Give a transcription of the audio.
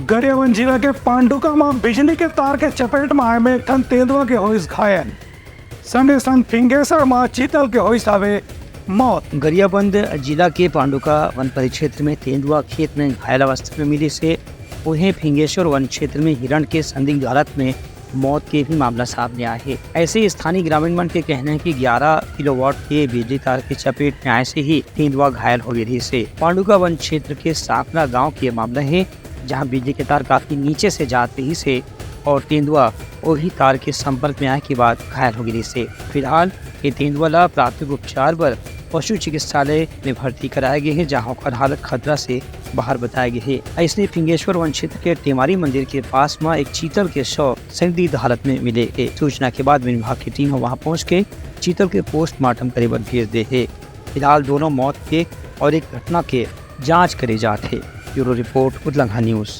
गरियाबंद जिला के पांडुका में बिजली के तार के चपेट में आए में ठन तेंदुआ के होइस घायल। संगे संग फिंगेसर में चीतल के होइस आवे मौत। गरियाबंद जिला के पांडुका वन परिक्षेत्र में तेंदुआ खेत में घायल अवस्था में मिले से उन्हें फिंगेश्वर वन क्षेत्र में हिरण के संदिग्ध हालत में मौत के भी मामला सामने आया है। ऐसे ही स्थानीय ग्रामीण मन के कहना है कि 11 किलोवाट के बिजली तार के चपेट में आए से ही तेंदुआ घायल हो गई से। पांडुका वन क्षेत्र के साकना गांव के मामला है, जहां बिजली के तार काफी नीचे से जाते ही से और तेंदुआ वही तार के संपर्क में आने के बाद घायल हो गई से। फिलहाल ये तेंदुआ प्राथमिक उपचार पर पशु चिकित्सालय में भर्ती कराया गया है, जहां पर हालत खतरा से बाहर बताया गया है। ऐसे फिंगेश्वर वन क्षेत्र के टेमारी मंदिर के पास में एक चीतल के शव संदिग्ध हालत में मिले है। सूचना के बाद वन विभाग की टीम वहां पहुंच के चीतल के पोस्टमार्टम करे बर भेज दे है। फिलहाल दोनों मौत के और एक घटना के जाँच करे जाते है। ब्यूरो रिपोर्ट उदलंघा न्यूज।